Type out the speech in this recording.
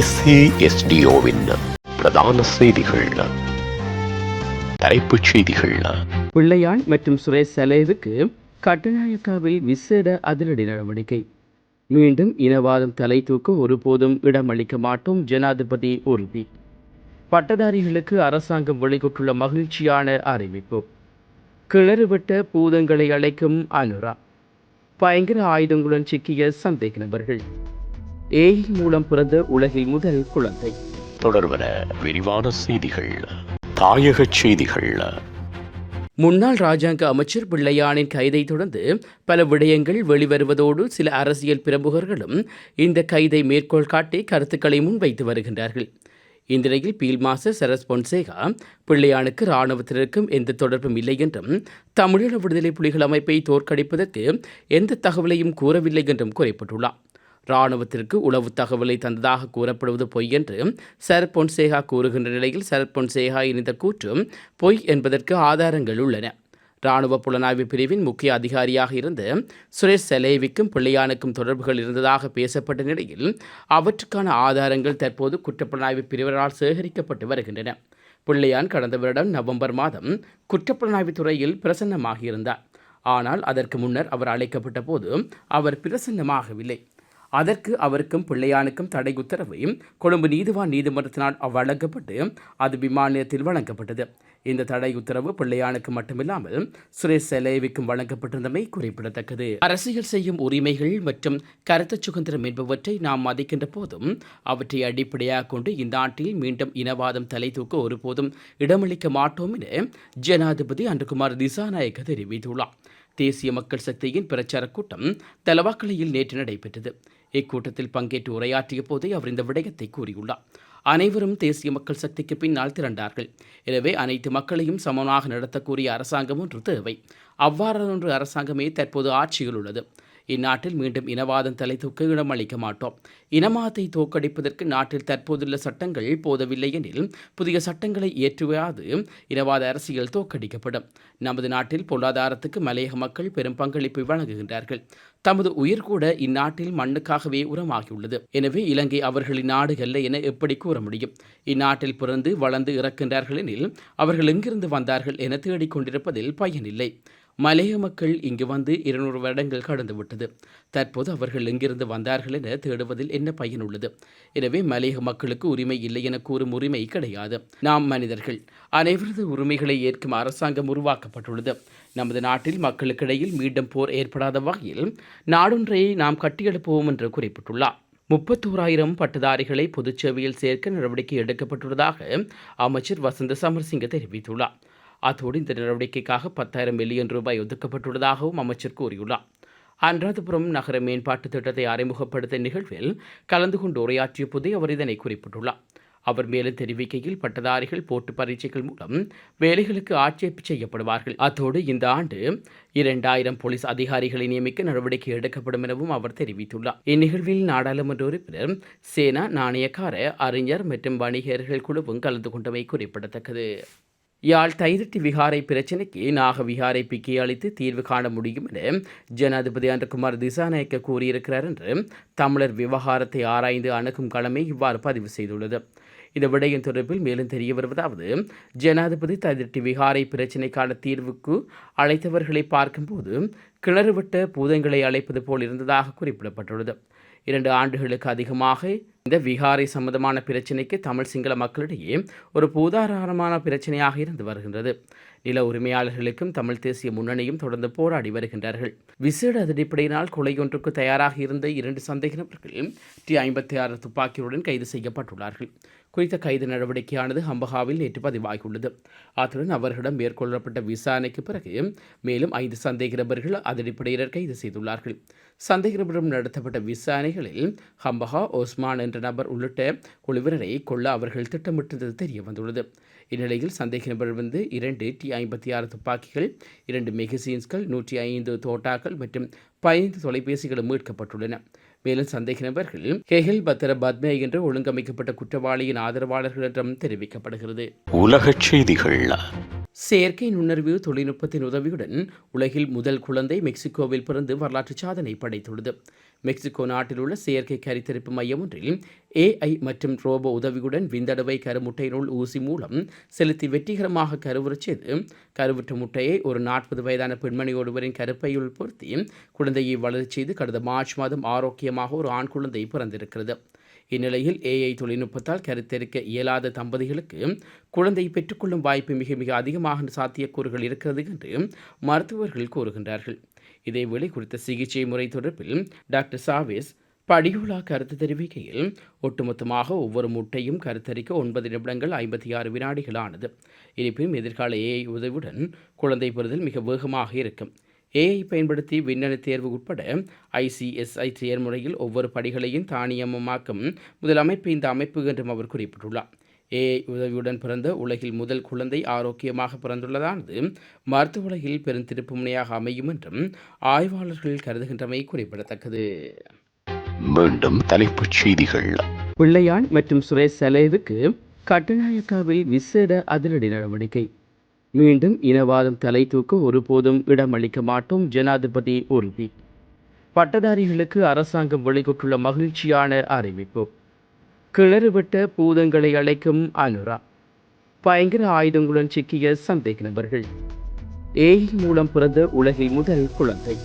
SASDOவின் பிரதான செய்திகள். தலைப்புச் செய்திகள். பிள்ளையான் மற்றும் சுரேஷ் சலேவுக்கு கட்டுநாயக்காவில் விசேட அதிரடி நடவடிக்கை. மீண்டும் இனவாதம் தலை தூக்க ஒருபோதும் இடமளிக்க மாட்டோம், ஜனாதிபதி உறுதி. பட்டதாரிகளுக்கு அரசாங்கம் வெளியிட்டுள்ள மகிழ்ச்சியான அறிவிப்பு. கிளறுவிட்ட பூதங்களை அழைக்கும் அனுரா. பயங்கர ஆயுதங்களுடன் சிக்கிய சந்தேக நபர்கள். ஏஐ மூலம் பிறந்த உலகில் முதல் குழந்தை. தொடர்வன விரிவான செய்திகள். தாயக செய்திகள். முன்னாள் ராஜாங்க அமைச்சர் பிள்ளையானின் கைதை தொடர்ந்து பல விடயங்கள் வெளிவருவதோடு சில அரசியல் பிரமுகர்களும் இந்த கைதை மேற்கோள் காட்டி கருத்துக்களை முன்வைத்து வருகின்றார்கள். இந்த நிலையில் பீல் மாஸ்டர் சரஸ் பொன்சேகா பிள்ளையானுக்கு இராணுவத்தினருக்கும் எந்த தொடர்பும் இல்லை என்றும் தமிழீழ விடுதலை புலிகள் அமைப்பை தோற்கடிப்பதற்கு எந்த தகவலையும் கூறவில்லை என்றும் கூறப்பட்டுள்ளார். இராணுவத்திற்கு உளவு தகவலை தந்ததாக கூறப்படுவது பொய் என்று சரத் பொன்சேகா கூறுகின்ற நிலையில் சரத் பொன்சேகா இந்த கூற்றும் பொய் என்பதற்கு ஆதாரங்கள் உள்ளன. இராணுவ புலனாய்வு பிரிவின் முக்கிய அதிகாரியாக இருந்த சுரேஷ் சலேவிக்கும் பிள்ளையானுக்கும் தொடர்புகள் இருந்ததாக பேசப்பட்ட நிலையில் அவற்றுக்கான ஆதாரங்கள் தற்போது குற்றப்புலனாய்வு பிரிவினரால் சேகரிக்கப்பட்டு வருகின்றன. பிள்ளையான் கடந்த வருடம் நவம்பர் மாதம் குற்றப்புலனாய்வு துறையில் பிரசன்னமாகியிருந்தார். ஆனால் அதற்கு முன்னர் அவர் அழைக்கப்பட்ட போது அவர் பிரசன்னமாகவில்லை. அதற்கு அவருக்கும் பிள்ளையானுக்கும் தடை உத்தரவு கொழும்பு நீதிவான் நீதிமன்றத்தினால் வழங்கப்பட்டு அது விமான நிலையத்தில் வழங்கப்பட்டது. இந்த தடை உத்தரவு பிள்ளையானுக்கு மட்டுமில்லாமல் சுரேஷ் சலேவிக்கும் வழங்கப்பட்டிருந்தமை குறிப்பிடத்தக்கது. அரசியல் செய்யும் உரிமைகள் மற்றும் கருத்து சுதந்திரம் என்பவற்றை நாம் மதிக்கின்ற போதும் அவற்றை அடிப்படையாக கொண்டு இந்த ஆண்டில் மீண்டும் இனவாதம் தலை தூக்க ஒருபோதும் இடமளிக்க மாட்டோம் என ஜனாதிபதி அன்றுகுமார் திசாநாயக்க தெரிவித்துள்ளார். தேசிய மக்கள் சக்தியின் பிரச்சார கூட்டம் தலவாக்கலையில் நேற்று நடைபெற்றது. இக்கூட்டத்தில் பங்கேற்று உரையாற்றிய போதே அவர் இந்த விடயத்தை கூறியுள்ளார். அனைவரும் தேசிய மக்கள் சக்திக்கு பின்னால் திரண்டார்கள். எனவே அனைத்து மக்களையும் சமமாக நடத்தக்கூடிய அரசாங்கம் ஒன்று தேவை. அவ்வாறான அரசாங்கமே தற்போது ஆட்சியில் உள்ளது. இந்நாட்டில் மீண்டும் இனவாதம் தலை தூக்க இடமளிக்க மாட்டோம். இனவாதத்தை தோற்கடிப்பதற்கு நாட்டில் தற்போதுள்ள சட்டங்கள் போதவில்லை எனில் புதிய சட்டங்களை இயற்றுவது இனவாத அரசியல் தோற்கடிக்கப்படும். நமது நாட்டில் பொருளாதாரத்துக்கு மலையக மக்கள் பெரும் பங்களிப்பை வழங்குகின்றார்கள். தமது உயிர் கூட இந்நாட்டில் மண்ணுக்காகவே உரமாகியுள்ளது. எனவே இலங்கை அவர்களின் நாடு அல்ல என எப்படி கூற முடியும்? இந்நாட்டில் பிறந்து வளர்ந்து இறக்கின்றார்கள் எனில் அவர்கள் எங்கிருந்து வந்தார்கள் என தேடிக்கொண்டிருப்பதில் பயனில்லை. மலைய மக்கள் இங்கு வந்து 200 வருடங்கள் கடந்துவிட்டது. தற்போது அவர்கள் எங்கிருந்து வந்தார்கள் என தேடுவதில் என்ன பயன் உள்ளது? எனவே மலையக மக்களுக்கு உரிமை இல்லை என கூறும் உரிமை கிடையாது. நாம் மனிதர்கள். அனைவரது உரிமைகளை ஏற்கும் அரசாங்கம் உருவாக்கப்பட்டுள்ளது. நமது நாட்டில் மக்களுக்கிடையில் மீண்டும் போர் ஏற்படாத வகையில் நாடொன்றை நாம் கட்டியெழுப்புவோம் என்று குறிப்பிட்டுள்ளார். 31,000 பட்டதாரிகளை பொதுச்சேவையில் சேர்க்க நடவடிக்கை எடுக்கப்பட்டுள்ளதாக அமைச்சர் வசந்த சமரசிங்க தெரிவித்துள்ளார். அத்தோடு இந்த நடவடிக்கைக்காக 10,000 மில்லியன் ரூபாய் ஒதுக்கப்பட்டுள்ளதாகவும் அமைச்சர் கூறியுள்ளார். அனுராதபுரம் நகர மேம்பாட்டு திட்டத்தை அறிமுகப்படுத்த நிகழ்வில் கலந்து கொண்டு உரையாற்றிய போதே அவர் இதனை குறிப்பிட்டுள்ளார். அவர் மேலும் தெரிவிக்கையில் பட்டதாரிகள் போட்டு பரீட்சைகள் மூலம் வேலைகளுக்கு ஆட்சேபு செய்யப்படுவார்கள். அத்தோடு இந்த ஆண்டு 2,000 போலீஸ் அதிகாரிகளை நியமிக்க நடவடிக்கை எடுக்கப்படும் எனவும் அவர் தெரிவித்துள்ளார். இந்நிகழ்வில் நாடாளுமன்ற உறுப்பினர் சேனா நாணயக்கார அறிஞர் மற்றும் வணிகர்கள் குழுவும் கலந்து கொண்டமை குறிப்பிடத்தக்கது. யாழ் தைதட்டி விகாரை பிரச்சினைக்கு நாக விகாரை பிக்கை அளித்து தீர்வு காண முடியும் என ஜனாதிபதி அன்றுகுமார் திசாநாயக்க கூறியிருக்கிறார் என்று தமிழர் விவகாரத்தை ஆராய்ந்து அணுகும் கடமை இவ்வாறு பதிவு செய்துள்ளது. இந்த விடயம் தொடர்பில் மேலும் தெரிய வருவதாவது, ஜனாதிபதி தைதட்டி விகாரை பிரச்சினைக்கான தீர்வுக்கு அழைத்தவர்களை பார்க்கும்போது கிணறுவிட்ட பூதங்களை அழைப்பது போல் இருந்ததாக குறிப்பிடப்பட்டுள்ளது. 2 ஆண்டுகளுக்கு அதிகமாக இந்த விகாரை சம்பந்தமான பிரச்சினைக்கு தமிழ் சிங்கள மக்களிடையே ஒரு பூதாரமான பிரச்சனையாக இருந்து வருகின்றது. நில உரிமையாளர்களுக்கும் தமிழ் தேசிய முன்னணியும் தொடர்ந்து போராடி வருகின்றார்கள். விசேட அடிப்படையினால் கொலையொன்றுக்கு தயாராக இருந்த 2 சந்தேக நபர்கள் T56 துப்பாக்கியுடன் கைது செய்யப்பட்டுள்ளார்கள். குறித்த கைது நடவடிக்கையானது ஹம்பகாவில் நேற்று பதிவாகியுள்ளது. அத்துடன் அவர்களிடம் மேற்கொள்ளப்பட்ட விசாரணைக்கு பிறகு மேலும் 5 சந்தேக நபர்கள் அதடிப்படையினர் கைது செய்துள்ளார்கள். சந்தேக நபரிடம் நடத்தப்பட்ட விசாரணைகளில் ஹம்பகா ஓஸ்மான் என்ற நபர் உள்ளிட்ட குழுவினரை கொள்ள அவர்கள் திட்டமிட்டது தெரிய வந்துள்ளது. இந்நிலையில் சந்தேக நபர் 2 T56 துப்பாக்கிகள், 2 மெகசீன்ஸ்கள், 105 தோட்டாக்கள் மற்றும் 15 தொலைபேசிகளும் மீட்கப்பட்டுள்ளன. மேலும் சந்தேக நபர்கள் ஹெஹில் பத்ர பத்மே என்று ஒழுங்கமைக்கப்பட்ட குற்றவாளியின் ஆதரவாளர்கள் என்றும் தெரிவிக்கப்படுகிறது. உலகச் செய்திகள். செயற்கை நுண்ணறிவு தொழில்நுட்பத்தின் உதவியுடன் உலகில் முதல் குழந்தை மெக்சிகோவில் பிறந்து வரலாற்று சாதனை படைத்துள்ளது. மெக்சிகோ நாட்டில் உள்ள செயற்கை கருத்தரிப்பு மையம் ஒன்றில் AI மற்றும் ரோபோ உதவியுடன் விந்தடவை கருமுட்டையினுள் ஊசி மூலம் செலுத்தி வெற்றிகரமாக கருவுறச் செய்து கருவுற்ற முட்டையை ஒரு 40 வயதான பெண்மணி ஒருவரின் கருப்பையுள் பொருத்தி குழந்தையை வளரச் செய்து கடந்த மார்ச் மாதம் ஆரோக்கியமாக ஒரு ஆண் குழந்தை பிறந்திருக்கிறது. இந்நிலையில் AI தொழில்நுட்பத்தால் கருத்தரிக்க இயலாத தம்பதிகளுக்கு குழந்தை பெற்றுக்கொள்ளும் வாய்ப்பு மிக மிக அதிகமாக சாத்தியக்கூறுகள் இருக்கிறது என்று மருத்துவர்கள் கூறுகின்றார்கள். இதேவேளை குறித்த சிகிச்சை முறை தொடர்பில் டாக்டர் சாவேஸ் படியோலா கருத்து தெரிவிக்கையில், ஒட்டுமொத்தமாக ஒவ்வொரு முட்டையும் கருத்தரிக்க 9 நிமிடங்கள் 56 வினாடிகள் ஆனது. இருப்பினும் எதிர்கால AI உதவியுடன் குழந்தை பெறுதல் மிக வேகமாக இருக்கும். AI பயன்படுத்தி விண்ணணு தேர்வு உட்பட ICSI செயல்முறையில் ஒவ்வொரு படிகளையும் தானியமமாக்கும் முதல் அமைப்பு இந்த அமைப்பு என்றும் அவர் குறிப்பிட்டுள்ளார். AI உதவியுடன் பிறந்த உலகில் முதல் குழந்தை ஆரோக்கியமாக பிறந்துள்ளதானது மருத்துவ உலகில் பெரும் திருப்புமுனையாக அமையும் என்றும் ஆய்வாளர்கள் கருதுகின்றமை குறிப்பிடத்தக்கது. மீண்டும் தலைப்புச் செய்திகள். பிள்ளையான் மற்றும் சுரேஷ் சலேவுக்கு கட்டுநாயக்காவில் விசேட அதிரடி நடவடிக்கை. மீண்டும் இனவாதம் தலை தூக்க ஒருபோதும் இடமளிக்க மாட்டோம், ஜனாதிபதி உறுதி. பட்டதாரிகளுக்கு அரசாங்கம் வெளியிட்டுள்ள மகிழ்ச்சியான அறிவிப்பு. கிளறுவிட்ட பூதங்களை அழைக்கும் அனுரா. பயங்கர ஆயுதங்களுடன் சிக்கிய சந்தேக நபர்கள். AI மூலம் பிறந்த உலகில் முதல் குழந்தை.